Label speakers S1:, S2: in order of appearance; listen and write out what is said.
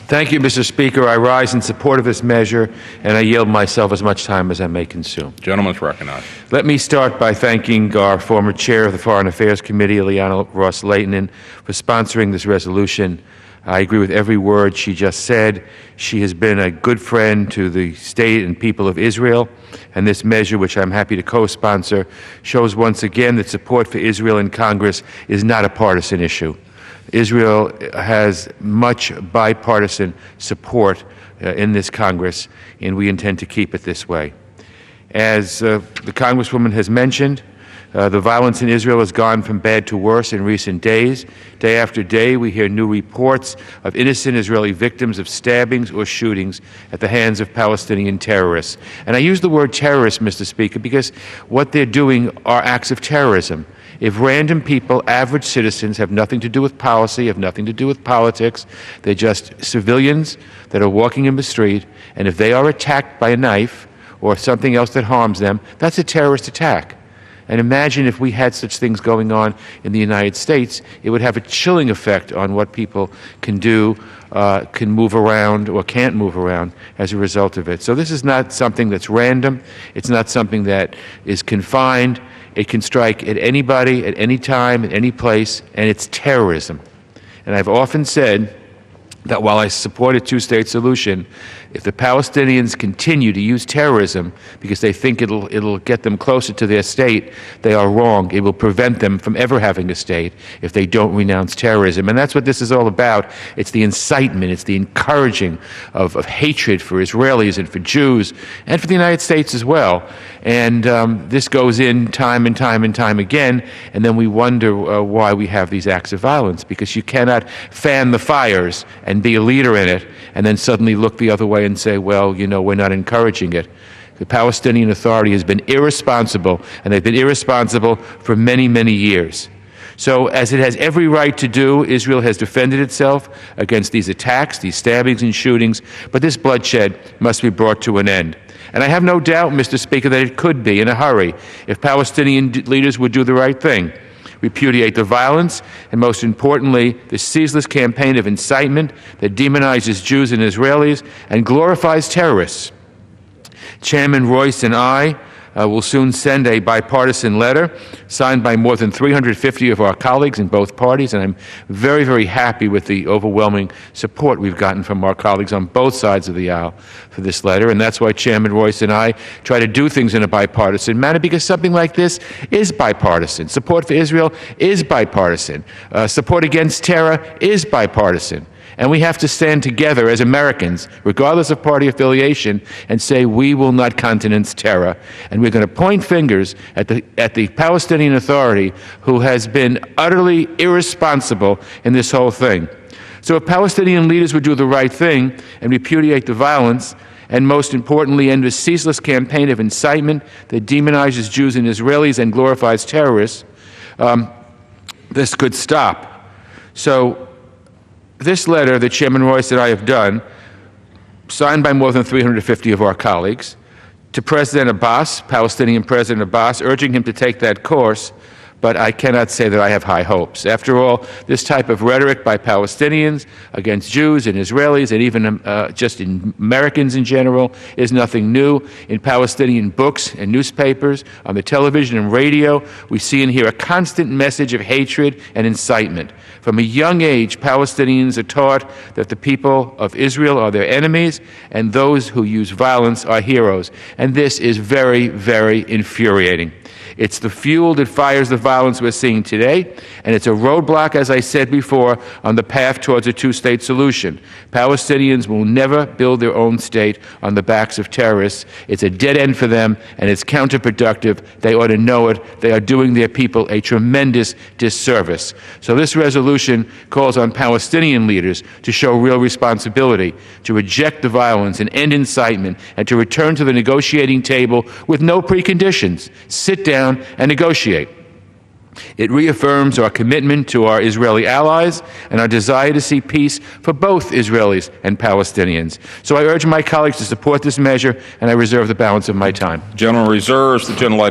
S1: Thank you, Mr. Speaker. I rise in support of this measure, and I yield myself as much time as I may consume.
S2: Gentleman is recognized.
S1: Let me start by thanking our former chair of the Foreign Affairs Committee, Eliot L, for sponsoring this resolution. I agree with every word she just said. She has been a good friend to the state and people of Israel, and this measure, which I'm happy to co-sponsor, shows once again that support for Israel in Congress is not a partisan issue. Israel has much bipartisan support in this Congress, and we intend to keep it this way. As the Congresswoman has mentioned, the violence in Israel has gone from bad to worse in recent days. Day after day, we hear new reports of innocent Israeli victims of stabbings or shootings at the hands of Palestinian terrorists. And I use the word terrorist, Mr. Speaker, because what they're doing are acts of terrorism. If random people, average citizens, have nothing to do with policy, have nothing to do with politics, they're just civilians that are walking in the street, and if they are attacked by a knife or something else that harms them, that's a terrorist attack. And imagine if we had such things going on in the United States, it would have a chilling effect on what people can do, can move around or can't move around as a result of it. So this is not something that's random. It's not something that is confined. It can strike at anybody, at any time, at any place, and it's terrorism. And I've often said that while I support a two-state solution, if the Palestinians continue to use terrorism because they think it'll get them closer to their state, they are wrong. It will prevent them from ever having a state if they don't renounce terrorism. And that's what this is all about. It's the incitement, it's the encouraging of hatred for Israelis and for Jews and for the United States as well. And this goes in time and time and time again, and then we wonder why we have these acts of violence, because you cannot fan the fires and be a leader in it and then suddenly look the other way and say, well, you know, we're not encouraging it. The Palestinian Authority has been irresponsible, and they've been irresponsible for many, many years. So, as it has every right to do, Israel has defended itself against these attacks, these stabbings and shootings, but this bloodshed must be brought to an end. And I have no doubt, Mr. Speaker, that it could be in a hurry if Palestinian leaders would do the right thing. Repudiate the violence, and most importantly, the ceaseless campaign of incitement that demonizes Jews and Israelis and glorifies terrorists. Chairman Royce and I will soon send a bipartisan letter signed by more than 350 of our colleagues in both parties, and I'm very, very happy with the overwhelming support we've gotten from our colleagues on both sides of the aisle for this letter, and that's why Chairman Royce and I try to do things in a bipartisan manner, because something like this is bipartisan. Support for Israel is bipartisan. Support against terror is bipartisan. And we have to stand together as Americans, regardless of party affiliation, and say we will not countenance terror. And we're going to point fingers at the Palestinian Authority, who has been utterly irresponsible in this whole thing. So if Palestinian leaders would do the right thing and repudiate the violence, and most importantly, end a ceaseless campaign of incitement that demonizes Jews and Israelis and glorifies terrorists, this could stop. So this letter that Chairman Royce and I have done, signed by more than 350 of our colleagues, to President Abbas, Palestinian President Abbas, urging him to take that course, but I cannot say that I have high hopes. After all, this type of rhetoric by Palestinians against Jews and Israelis, and even just in Americans in general, is nothing new. In Palestinian books and newspapers, on the television and radio, we see and hear a constant message of hatred and incitement. From a young age, Palestinians are taught that the people of Israel are their enemies, and those who use violence are heroes. And this is very, very infuriating. It's the fuel that fires the violence we're seeing today, and it's a roadblock, as I said before, on the path towards a two-state solution. Palestinians will never build their own state on the backs of terrorists. It's a dead end for them, and it's counterproductive. They ought to know it. They are doing their people a tremendous disservice. So this resolution calls on Palestinian leaders to show real responsibility, to reject the violence and end incitement, and to return to the negotiating table with no preconditions. Sit down and negotiate. It reaffirms our commitment to our Israeli allies and our desire to see peace for both Israelis and Palestinians. So I urge my colleagues to support this measure, and I reserve the balance of my time.
S2: Gentleman reserves the gentle